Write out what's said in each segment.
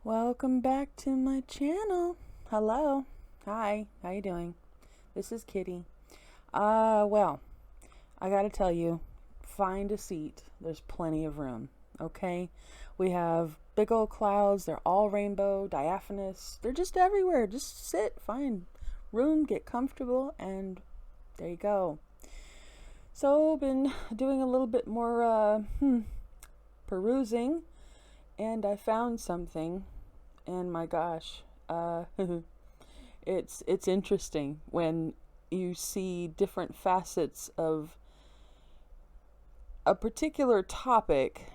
Welcome back to my channel. Hello. Hi. How you doing? This is Kitty. Well, I gotta tell you, find a seat. There's plenty of room. Okay? We have big old clouds. They're all rainbow, diaphanous. They're just everywhere. Just sit, find room, get comfortable, and there you go. So, been doing a little bit more perusing, and I found something. And my gosh, it's interesting when you see different facets of a particular topic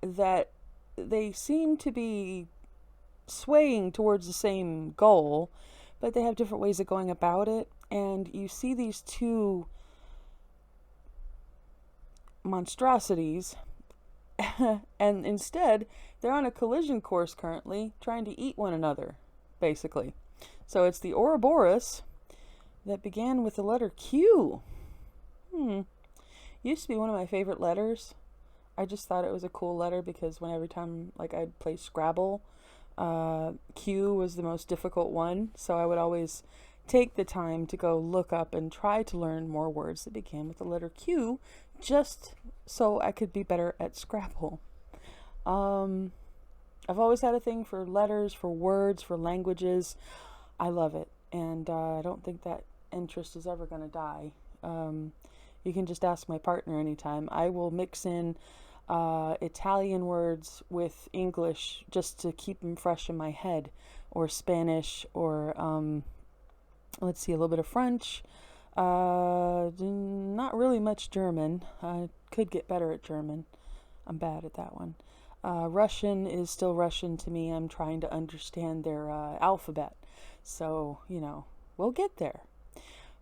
that they seem to be swaying towards the same goal, but they have different ways of going about it. And you see these two monstrosities and instead they're on a collision course currently trying to eat one another, basically. So it's the Ouroboros that began with the letter Q. Used to be one of my favorite letters. I just thought it was a cool letter because every time I'd play Scrabble, Q was the most difficult one, so I would always take the time to go look up and try to learn more words that began with the letter Q, just so I could be better at Scrabble. I've always had a thing for letters, for words, for languages. I love it, and I don't think that interest is ever going to die. You can just ask my partner anytime. I will mix in Italian words with English just to keep them fresh in my head, or Spanish, or let's see, a little bit of French. Not really much German. I could get better at German. I'm bad at that one. Russian is still Russian to me. I'm trying to understand their alphabet. So, we'll get there.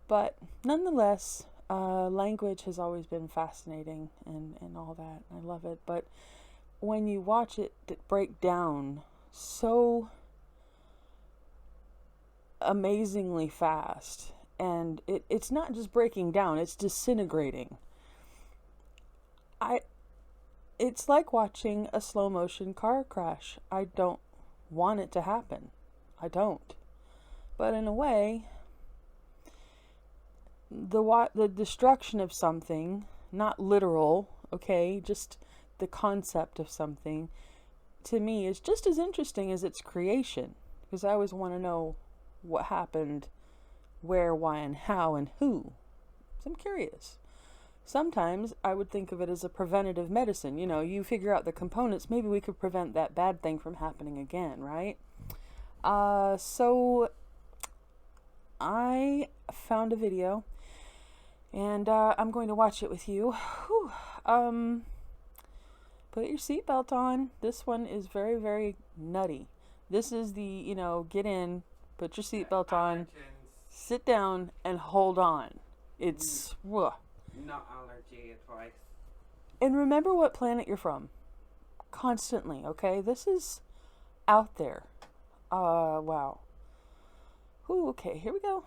But nonetheless, language has always been fascinating and all that. I love it. But when you watch it break down so amazingly fast, and it's not just breaking down, it's disintegrating. It's like watching a slow motion car crash. I don't want it to happen. I don't. But in a way, the destruction of something, not literal, okay, just the concept of something, to me is just as interesting as its creation, because I always want to know what happened, where, why, and how, and who. So I'm curious. Sometimes I would think of it as a preventative medicine. You figure out the components, maybe we could prevent that bad thing from happening again, right? So I found a video, and I'm going to watch it with you. Put your seatbelt on. This one is very, very nutty. This is the, get in, put your seatbelt on, sit down, and hold on. It's... Not allergy advice. And remember what planet you're from. Constantly, okay? This is out there. Wow. Ooh, okay, here we go.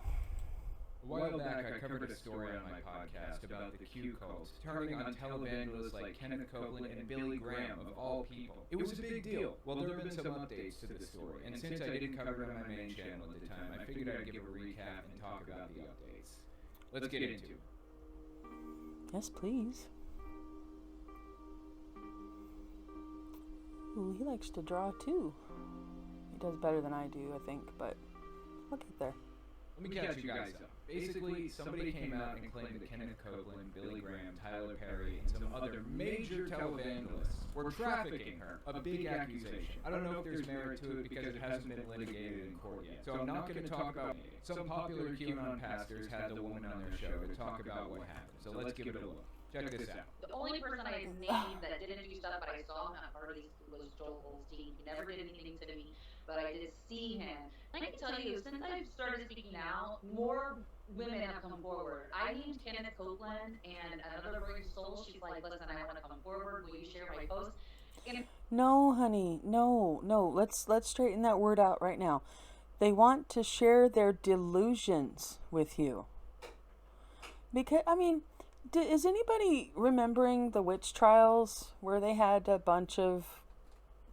A while back, I covered a story on my podcast about the Q cult, turning on televangelists like Kenneth Copeland and Billy Graham, of all people. It was a big deal. Well, there have been some updates to the story, and since I didn't cover it on my main channel at the time, I figured I'd give a recap and talk about the updates. Let's get into it. Yes, please. Ooh, he likes to draw too. He does better than I do, I think, but I'll get there. Let me catch you guys up. Basically, somebody came out and claimed that Kenneth Copeland, Billy Graham, Tyler Perry, and some other major televangelists were trafficking her. A big accusation. I don't know if there's merit to it because it hasn't been litigated in court yet. So I'm not going to talk about it. Some popular q-anon pastors had the woman on their show to talk about what happened. So let's give it a look. Check this out. The only person I named that didn't do stuff, but I saw him at parties, was Joel Osteen. He never did anything to me, but I did see him. I can tell you, since I've started speaking out, more women have come forward. I named Kenneth Copeland, and another brave soul, she's like, listen, I want to come forward. Will you share my post? No, honey. No. Let's straighten that word out right now. They want to share their delusions with you. Because, is anybody remembering the witch trials where they had a bunch of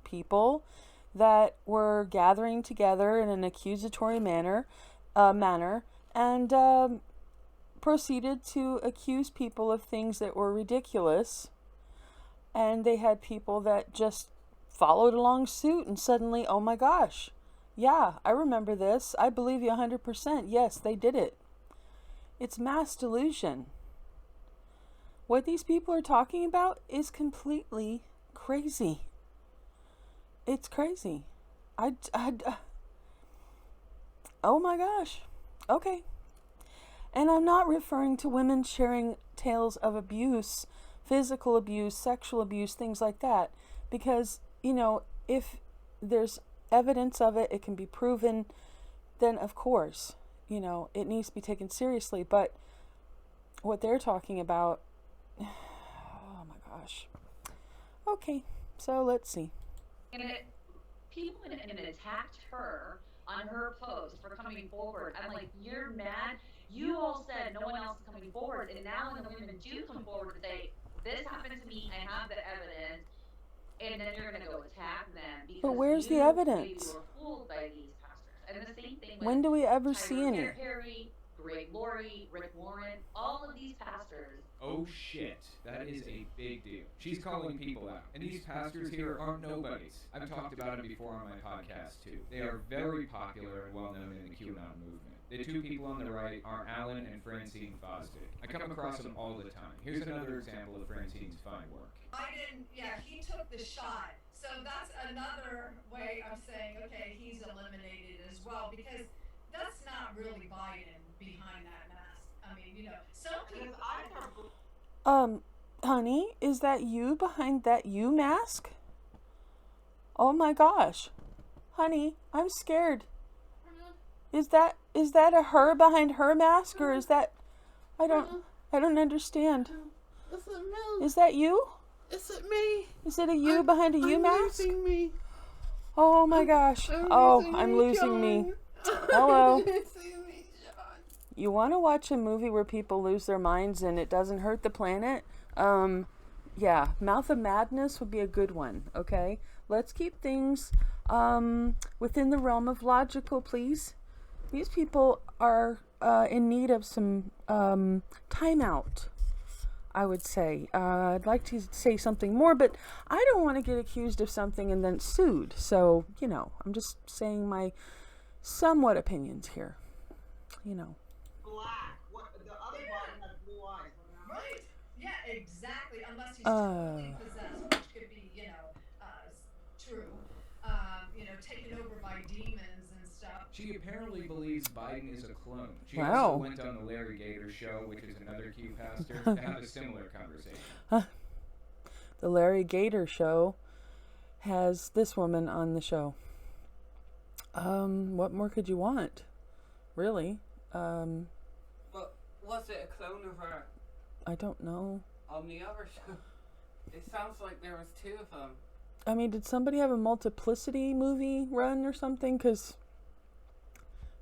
people that were gathering together in an accusatory manner, and proceeded to accuse people of things that were ridiculous. And they had people that just followed along suit, and suddenly, oh my gosh, yeah, I remember this. I believe you 100%. Yes, they did it. It's mass delusion. What these people are talking about is completely crazy. It's crazy. Oh my gosh. Okay. And I'm not referring to women sharing tales of abuse, physical abuse, sexual abuse, things like that. Because, if there's evidence of it, it can be proven, then of course, it needs to be taken seriously. But what they're talking about, oh my gosh. Okay, so let's see. And people went and attacked her on her post for coming forward. I'm like, you're mad? You all said no one else is coming forward, and now when the women do come forward and say, this happened to me, I have the evidence, and then you're going to go attack them because But where's the evidence? You were fooled by these pastors. And the same thing with when do we ever see any? Perry, Greg Laurie, Rick Warren, all of these pastors. Oh shit, that is a big deal. She's calling people out. And these pastors here aren't nobodies. I've talked about it before on my podcast too. They are very popular and well known in the q-anon movement. The two people on the right are Alan and Francine Fosdick. I come across them all the time. Here's another example of Francine's fine work. Biden, he took the shot. So that's another way of saying, okay, he's eliminated as well, because that's not really Biden behind that mask. I mean, some people. Honey, is that you behind that you mask? Oh my gosh. Honey, I'm scared. Is that a her behind her mask, or is that, I don't understand. Is that you? Is it me? Is it a you behind a you mask? Losing me. Oh my gosh. I'm losing me. Hello. You want to watch a movie where people lose their minds and it doesn't hurt the planet? Yeah, Mouth of Madness would be a good one, okay? Let's keep things within the realm of logical, please. These people are in need of some timeout, I would say. I'd like to say something more, but I don't want to get accused of something and then sued. So, I'm just saying my somewhat opinions here. Black. What, the other one has blue eyes. Right. Yeah, exactly. Unless he's totally possessed, which could be, true. Taken over by demons and stuff. She apparently believes Biden is a clone. She Wow. also went on the Larry Gator show, which is another Q pastor, to have a similar conversation. The Larry Gator show has this woman on the show. What more could you want? Really? But was it a clone of her I don't know. on the other show? It sounds like there was two of them. I mean, did somebody have a multiplicity movie run or something? Because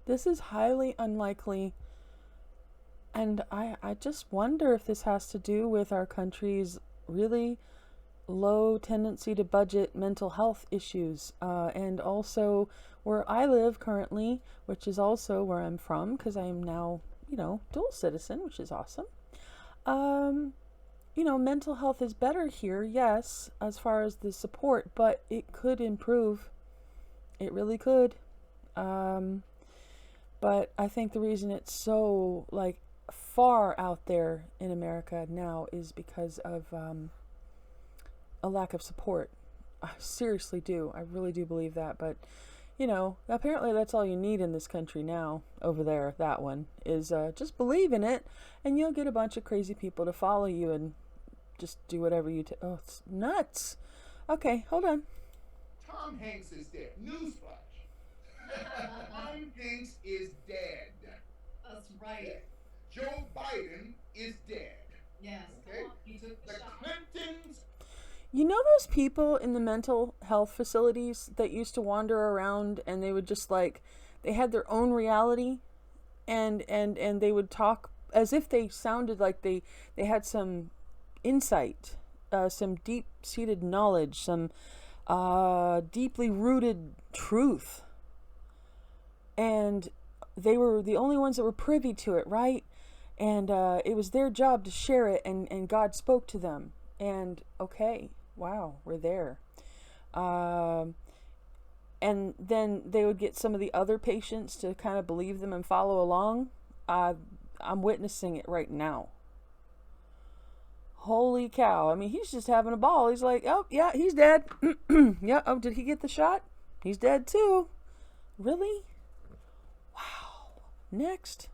this is highly unlikely. And I just wonder if this has to do with our country's really low tendency to budget mental health issues. And also where I live currently, which is also where I'm from, because I am now, dual citizen, which is awesome. Mental health is better here, yes, as far as the support, but it could improve. It really could. But I think the reason it's so, far out there in America now is because of a lack of support. I seriously do. I really do believe that. But, apparently that's all you need in this country now. Over there, that one, is just believe in it, and you'll get a bunch of crazy people to follow you and just do whatever you oh, it's nuts. Okay, hold on. Tom Hanks is dead. Newsflash. Tom Hanks is dead. That's right. Dead. Joe Biden is dead. Yes. Okay? He took the The shot. Clintons. You know those people in the mental health facilities that used to wander around and they would just they had their own reality and they would talk as if they sounded like they had some insight, some deep-seated knowledge, some deeply rooted truth. And they were the only ones that were privy to it, right? And it was their job to share it, and God spoke to them. And okay, wow, we're there. And then they would get some of the other patients to kind of believe them and follow along. I'm witnessing it right now. Holy cow. I mean, he's just having a ball. He's like, oh, yeah, he's dead. Yeah, oh, did he get the shot? He's dead too. Really? Wow. Next.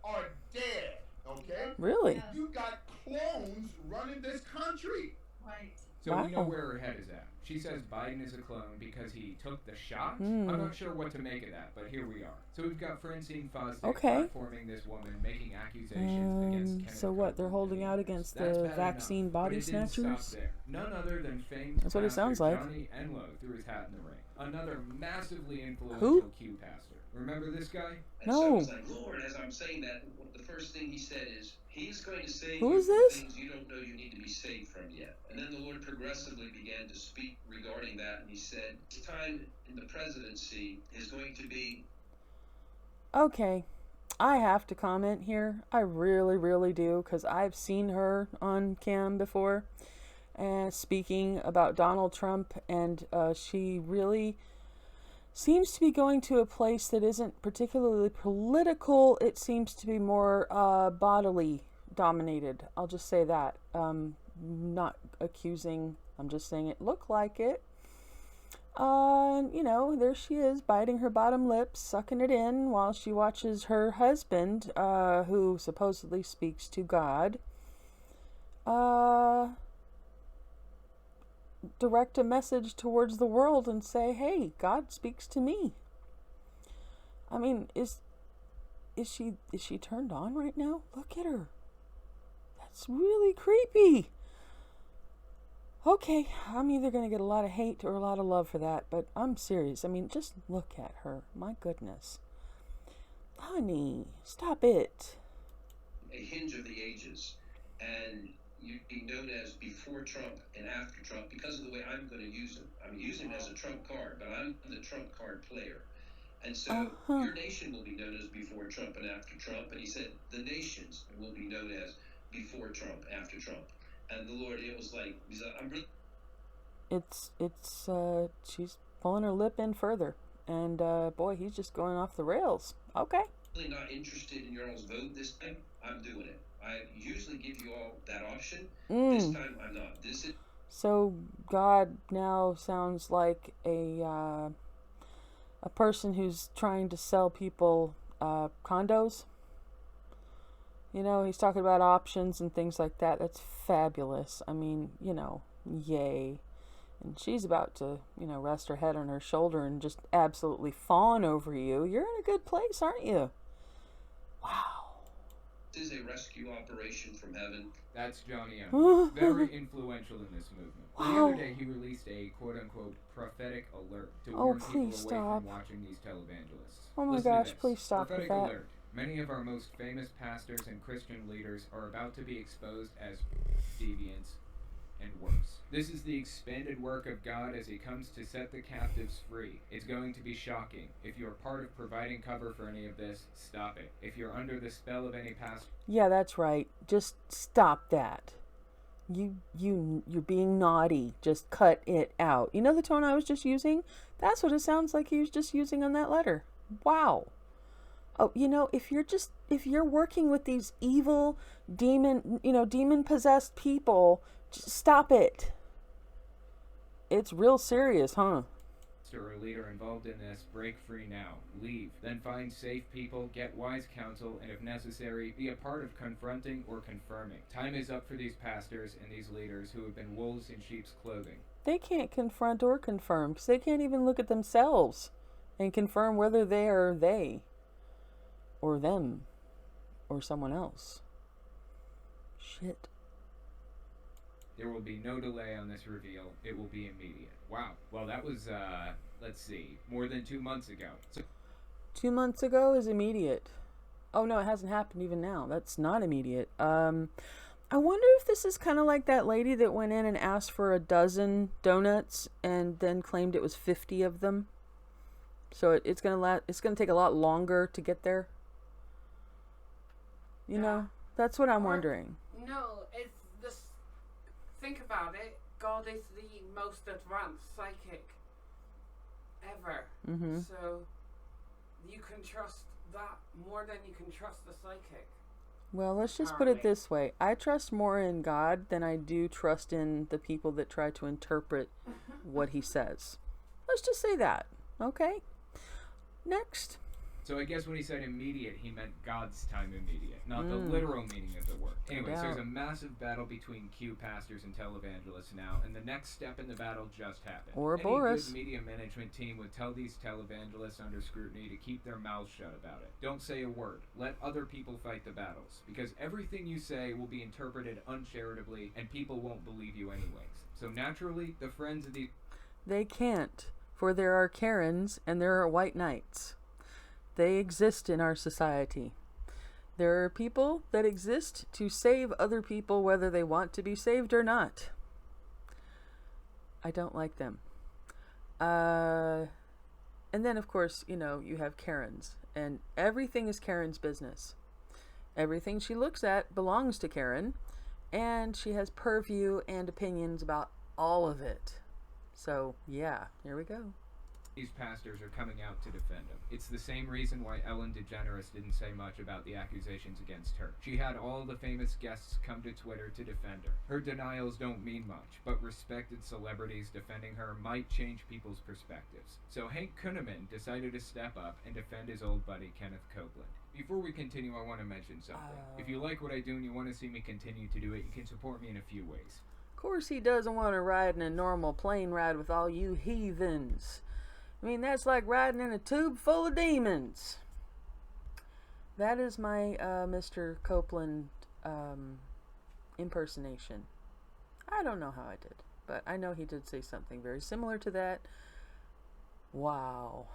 Are dead, okay? Really? Yeah. You got clones running this country. Right. So we know Wow. where her head is at. She says Biden is a clone because he took the shot. Hmm. I'm not sure what to make of that, but here we are. So we've got Francine Fosdick Okay. platforming this woman, making accusations against Kenneth So what? They're Copeland holding and out others. against That's the bad vaccine enough, body but it didn't snatchers? stop there. None other than famed That's what it pastor sounds like. Johnny Enlow threw his hat in the ring. Another massively influential Who? Q pastor. Remember this guy? And No. so it's like, Lord, as I'm saying that, the first thing he said is, He's going to save Who you is from this? things you don't know you need to be saved from yet. And then the Lord progressively began to speak regarding that, and He said, this time in the presidency is going to be. Okay. I have to comment here. I really, really do, because I've seen her on cam before speaking about Donald Trump, and she really seems to be going to a place that isn't particularly political. It seems to be more bodily dominated. I'll just say that. Not accusing, I'm just saying it looked like it. And, you know, there she is, biting her bottom lip, sucking it in while she watches her husband, who supposedly speaks to God, direct a message towards the world and say, hey, God speaks to me. I mean, is she turned on right now? Look at her. That's really creepy. Okay, I'm either going to get a lot of hate or a lot of love for that, but I'm serious. I mean, just look at her. My goodness. Honey, stop it. A hinge of the ages, and you'd be known as before Trump and after Trump because of the way I'm going to use him. I'm using him as a Trump card, but I'm the Trump card player. And so your nation will be known as before Trump and after Trump. And he said the nations will be known as before Trump, after Trump. And the Lord, it was like, he's like, I'm really. She's pulling her lip in further. And, boy, he's just going off the rails. Okay. Really not interested in your all's vote this time. I'm doing it. I usually give you all that option. This time I'm not. This is. So God now sounds like a person who's trying to sell people condos. You know, he's talking about options and things like that. That's fabulous. I mean, you know, yay. And she's about to, you know, rest her head on her shoulder and just absolutely fawn over you. You're in a good place, aren't you? Wow. This is a rescue operation from heaven. That's Johnny Enlow, very influential in this movement. The Wow. other day, he released a quote-unquote prophetic alert to Oh, warn people away please stop. from watching these televangelists. Oh my Listen to gosh, this. please stop with Prophetic that. alert. Many of our most famous pastors and Christian leaders are about to be exposed as deviants and worse. This is the expanded work of God as He comes to set the captives free. It's going to be shocking. If you're part of providing cover for any of this, stop it. If you're under the spell of any pastor. Yeah, that's right. Just stop that. You're being naughty. Just cut it out. You know the tone I was just using? That's what it sounds like he was just using on that letter. Wow. Oh, you know, if you're working with these evil demon possessed people, just stop it. It's real serious, huh? Or a leader involved in this, break free now. Leave. Then find safe people, get wise counsel, and if necessary, be a part of confronting or confirming. Time is up for these pastors and these leaders who have been wolves in sheep's clothing. They can't confront or confirm because they can't even look at themselves and confirm whether they are they or them or someone else. Shit. There will be no delay on this reveal. It will be immediate. Wow. Well, that was, let's see, more than 2 months ago. So 2 months ago is immediate. Oh no, it hasn't happened even now. That's not immediate. I wonder if this is kind of like that lady that went in and asked for a dozen donuts and then claimed it was 50 of them. So it's gonna take a lot longer to get there. You know, that's what I'm wondering. No, it's this. Think about it. God is the most advanced psychic ever. Mm-hmm. So you can trust that more than you can trust the psychic. Well, let's just put it this way. I trust more in God than I do trust in the people that try to interpret what he says. Let's just say that. Okay? Next. So I guess when he said immediate, he meant God's time immediate, not the literal meaning of the word. Anyways, there's a massive battle between Q pastors and televangelists now, and the next step in the battle just happened. Ouroboros. Any good media management team would tell these televangelists under scrutiny to keep their mouths shut about it. Don't say a word. Let other people fight the battles, because everything you say will be interpreted uncharitably, and people won't believe you anyways. So naturally, the friends of the... They can't, for there are Karens and there are white knights. They exist in our society. There are people that exist to save other people whether they want to be saved or not. I don't like them. And then, of course, you have Karens. And everything is Karen's business. Everything she looks at belongs to Karen. And she has purview and opinions about all of it. So, yeah, here we go. These pastors are coming out to defend him. It's the same reason why Ellen DeGeneres didn't say much about the accusations against her. She had all the famous guests come to Twitter to defend her. Her denials don't mean much, but respected celebrities defending her might change people's perspectives. So Hank Kunneman decided to step up and defend his old buddy Kenneth Copeland. Before we continue, I want to mention something. If you like what I do and you want to see me continue to do it, you can support me in a few ways. Of course he doesn't want to ride in a normal plane ride with all you heathens. I mean, that's like riding in a tube full of demons. That is my Mr. Copeland impersonation. I don't know how I did, but I know he did say something very similar to that. Wow.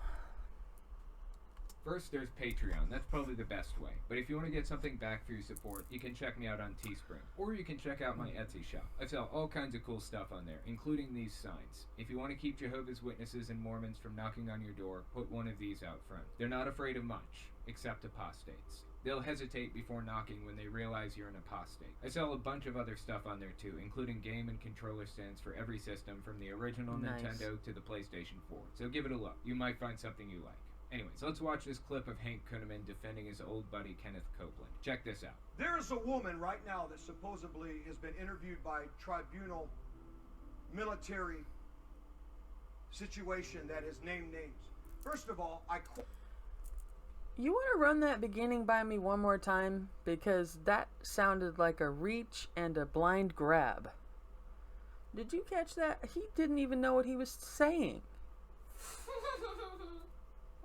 First, there's Patreon. That's probably the best way. But if you want to get something back for your support, you can check me out on Teespring. Or you can check out my Etsy shop. I sell all kinds of cool stuff on there, including these signs. If you want to keep Jehovah's Witnesses and Mormons from knocking on your door, put one of these out front. They're not afraid of much, except apostates. They'll hesitate before knocking when they realize you're an apostate. I sell a bunch of other stuff on there too, including game and controller stands for every system from the original Nintendo to the PlayStation 4. So give it a look. You might find something you like. Anyways, let's watch this clip of Hank Kunneman defending his old buddy Kenneth Copeland. Check this out. There's a woman right now that supposedly has been interviewed by tribunal military situation that has named names. First of all, You want to run that beginning by me one more time? Because that sounded like a reach and a blind grab. Did you catch that? He didn't even know what he was saying.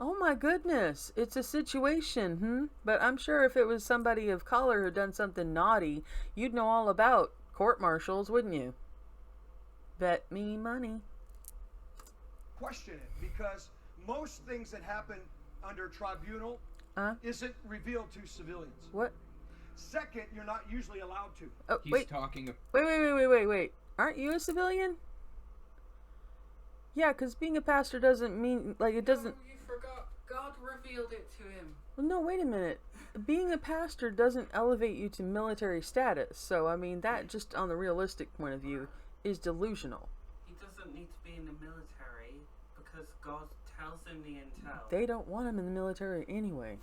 Oh my goodness, it's a situation, But I'm sure if it was somebody of color who'd done something naughty, you'd know all about court-martials, wouldn't you? Bet me money. Question it, because most things that happen under tribunal isn't revealed to civilians. What? Second, you're not usually allowed to. Oh, He's wait. talking... Wait. Aren't you a civilian? Yeah, because being a pastor doesn't mean, like, it doesn't... No, you forgot. God revealed it to him. Well, no, wait a minute. Being a pastor doesn't elevate you to military status. So, I mean, that just on the realistic point of view is delusional. He doesn't need to be in the military because God tells him the intel. They don't want him in the military anyway.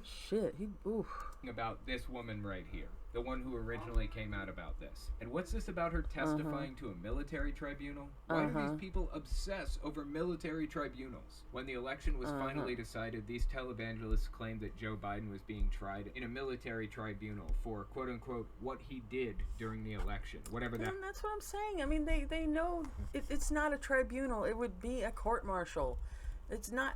Shit, oof. About this woman right here, the one who originally came out about this. And what's this about her testifying to a military tribunal? Why do these people obsess over military tribunals? When the election was finally decided, these televangelists claimed that Joe Biden was being tried in a military tribunal for, quote-unquote, what he did during the election, whatever that... And that's what I'm saying. I mean, they know it's not a tribunal. It would be a court-martial. It's not...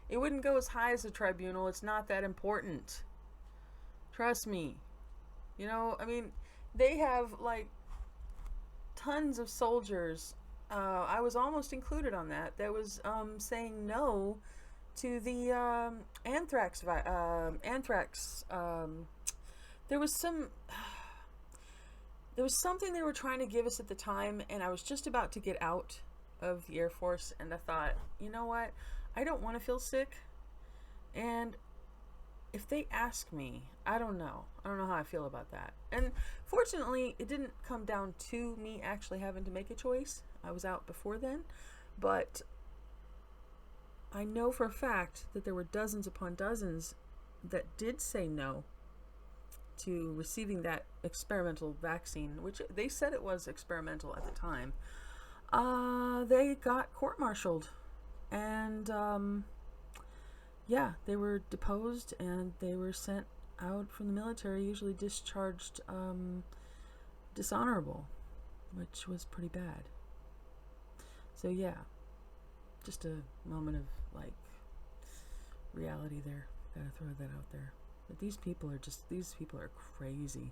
It wouldn't go as high as a tribunal. It's not that important. Trust me. You know, I mean, they have, like, tons of soldiers. I was almost included on that. That was saying no to the anthrax there was something they were trying to give us at the time, and I was just about to get out of the Air Force, and I thought, you know what? I don't want to feel sick, and if they ask me, I don't know how I feel about that. And fortunately, it didn't come down to me actually having to make a choice. I was out before then, but I know for a fact that there were dozens upon dozens that did say no to receiving that experimental vaccine, which they said it was experimental at the time. They got court-martialed, and they were deposed and they were sent out from the military, usually discharged dishonorable, which was pretty bad. So yeah, just a moment of like reality there. Gotta throw that out there. But these people are crazy.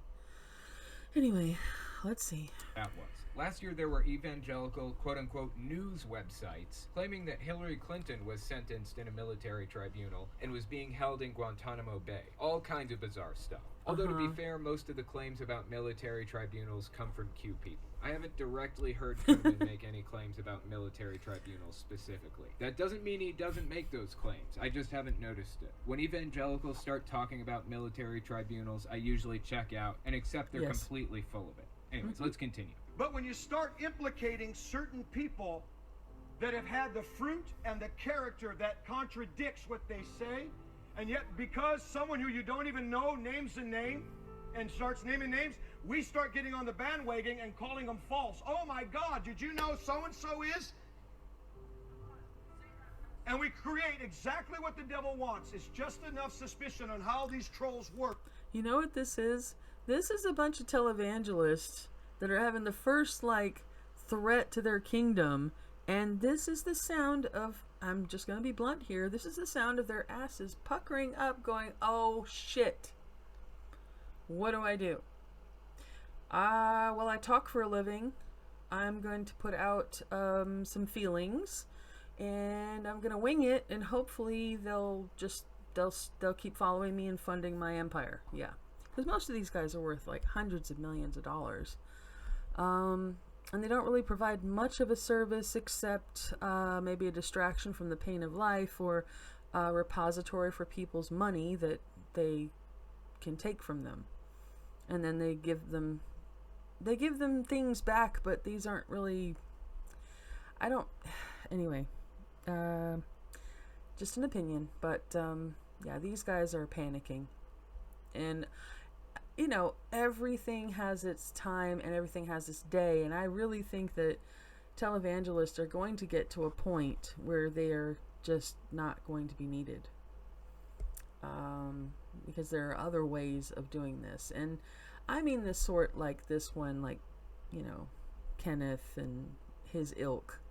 Anyway, let's see. That was. Last year there were evangelical, quote-unquote, news websites claiming that Hillary Clinton was sentenced in a military tribunal and was being held in Guantanamo Bay. All kinds of bizarre stuff. Although to be fair, most of the claims about military tribunals come from Q people. I haven't directly heard Truman make any claims about military tribunals specifically. That doesn't mean he doesn't make those claims. I just haven't noticed it. When evangelicals start talking about military tribunals, I usually check out and accept they're completely full of it. Anyways, let's continue. But when you start implicating certain people that have had the fruit and the character that contradicts what they say, and yet because someone who you don't even know names a name and starts naming names, we start getting on the bandwagon and calling them false. Oh my God, did you know so-and-so is? And we create exactly what the devil wants. It's just enough suspicion on how these trolls work. You know what this is? This is a bunch of televangelists that are having the first threat to their kingdom, and this is the sound of, I'm just going to be blunt here, this is the sound of their asses puckering up going, oh shit, what do I do? Well, I talk for a living. I'm going to put out some feelings, and I'm going to wing it, and hopefully they'll keep following me and funding my empire. Yeah, because most of these guys are worth like hundreds of millions of dollars. And they don't really provide much of a service except maybe a distraction from the pain of life, or a repository for people's money that they can take from them. And then they give them things back, but these aren't really, anyway, just an opinion, but yeah, these guys are panicking. And you know, everything has its time and everything has its day, and I really think that televangelists are going to get to a point where they are just not going to be needed, because there are other ways of doing this. And I mean this sort, like this one, like, you know, Kenneth and his ilk,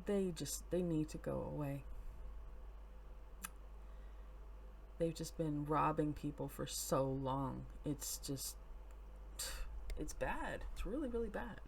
they need to go away. They've just been robbing people for so long. It's just, it's bad. It's really, really bad.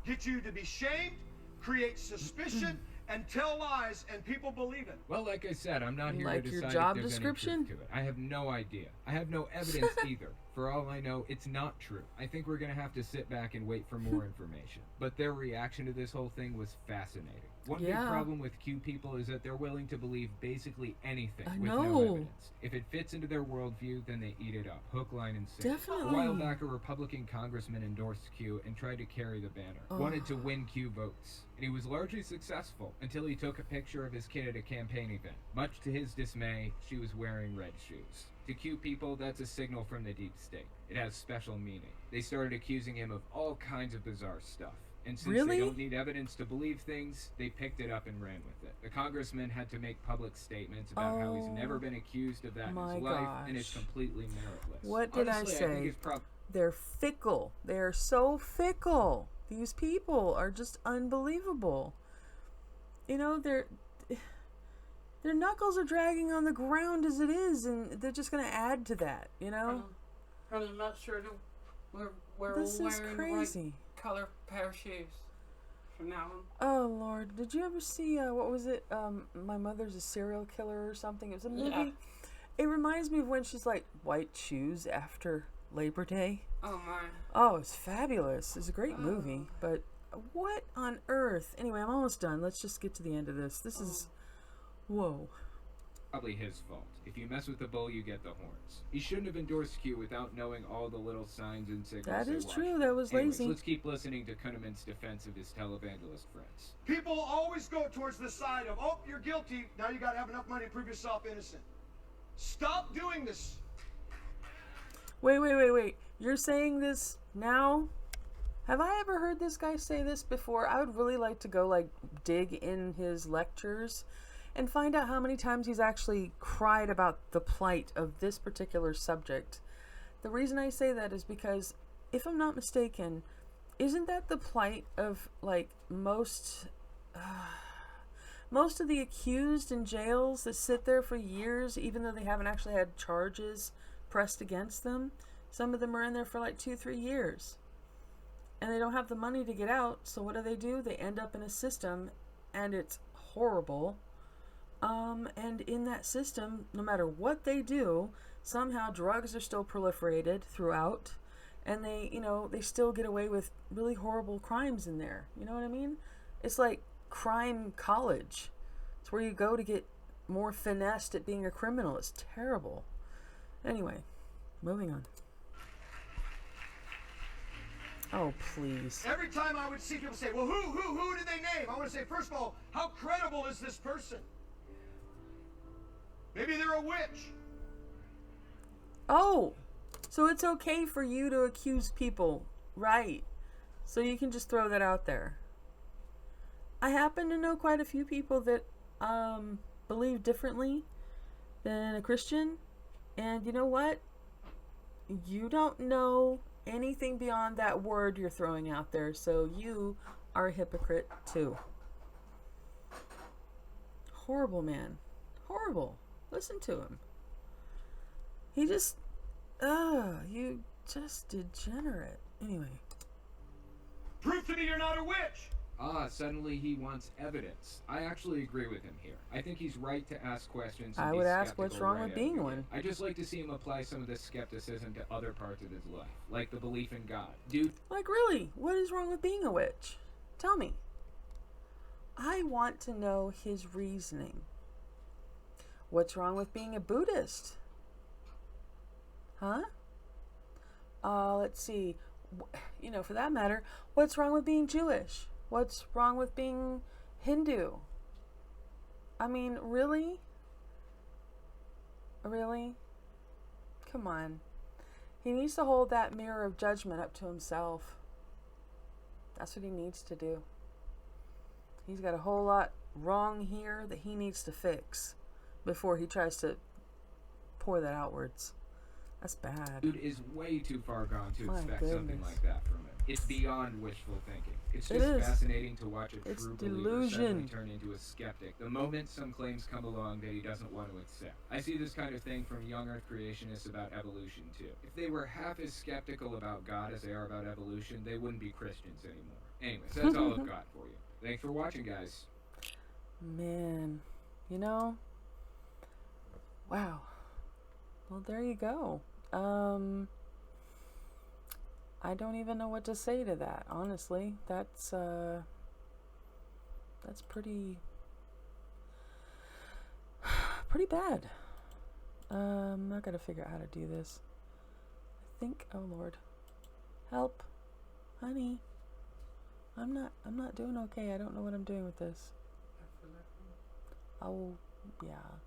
Get you to be shamed, create suspicion, and tell lies, and people believe it. Well, like I said, I'm not here like to decide your job if there's description? any truth to it. I have no idea. I have no evidence either. For all I know, it's not true. I think we're going to have to sit back and wait for more information. But their reaction to this whole thing was fascinating. One big problem with Q people is that they're willing to believe basically anything with no evidence. If it fits into their worldview, then they eat it up, hook, line, and sinker. Definitely. A while back, a Republican congressman endorsed Q and tried to carry the banner. Wanted to win Q votes. And he was largely successful until he took a picture of his kid at a campaign event. Much to his dismay, she was wearing red shoes. To Q people, that's a signal from the deep state. It has special meaning. They started accusing him of all kinds of bizarre stuff. And since they don't need evidence to believe things, they picked it up and ran with it. The congressman had to make public statements about how he's never been accused of that in his life, and it's completely meritless. What did Honestly, I say? They're fickle. They're so fickle. These people are just unbelievable. You know, their knuckles are dragging on the ground as it is, and they're just going to add to that, you know? I'm not sure we're This all is wearing crazy. the right color pair of shoes from now on. Oh, Lord. Did you ever see, what was it? My Mother's a Serial Killer or something? It was a movie. It reminds me of when she's like, white shoes after Labor Day. Oh my. Oh, it's fabulous. It's a great movie, but what on earth? Anyway, I'm almost done. Let's just get to the end of this. This is, whoa. Probably his fault. If you mess with the bull, you get the horns. He shouldn't have endorsed Q without knowing all the little signs and signals. That they is watch true. for. That was Anyways, lazy. let's keep listening to Kuhneman's defense of his televangelist friends. People always go towards the side of, oh, you're guilty. Now you got to have enough money to prove yourself innocent. Stop doing this. Wait. You're saying this now? Have I ever heard this guy say this before? I would really like to go like dig in his lectures and find out how many times he's actually cried about the plight of this particular subject. The reason I say that is because, if I'm not mistaken, isn't that the plight of like most of the accused in jails that sit there for years, even though they haven't actually had charges pressed against them? Some of them are in there for like 2-3 years. And they don't have the money to get out, so what do? They end up in a system, and it's horrible. And in that system, no matter what they do, somehow drugs are still proliferated throughout, and they still get away with really horrible crimes in there. You know what I mean? It's like crime college. It's where you go to get more finessed at being a criminal. It's terrible. Anyway, moving on. Oh, please. Every time I would see people say, well, who did they name? I want to say, first of all, how credible is this person? Maybe they're a witch. Oh, so it's okay for you to accuse people, right? So you can just throw that out there. I happen to know quite a few people that believe differently than a Christian. And you know what? You don't know anything beyond that word you're throwing out there, so you are a hypocrite too. Horrible man. Horrible. Listen to him. He just, you just degenerate. Anyway. Prove to me you're not a witch. Suddenly he wants evidence. I actually agree with him here. I think he's right to ask questions. And I be would ask what's skeptical wrong right with out being of the one. gate. I just like to see him apply some of this skepticism to other parts of his life, like the belief in God. Dude. Like, really? What is wrong with being a witch? Tell me. I want to know his reasoning. What's wrong with being a Buddhist? Huh? Let's see. For that matter, what's wrong with being Jewish? What's wrong with being Hindu? I mean, really? Really? Come on. He needs to hold that mirror of judgment up to himself. That's what he needs to do. He's got a whole lot wrong here that he needs to fix before he tries to pour that outwards. That's bad. Dude is way too far gone to My expect something goodness. like that from him. It's beyond wishful thinking. It's It just is. fascinating to watch a It's true believer delusion. suddenly turn into a skeptic the moment some claims come along that he doesn't want to accept. I see this kind of thing from young earth creationists about evolution too. If they were half as skeptical about God as they are about evolution, they wouldn't be Christians anymore. Anyways, that's all I've got for you. Thanks for watching, guys. Man, wow. Well, there you go. I don't even know what to say to that, honestly. That's pretty bad. I gotta figure out how to do this. I think, oh Lord, help, honey. I'm not doing okay. I don't know what I'm doing with this. Oh, yeah.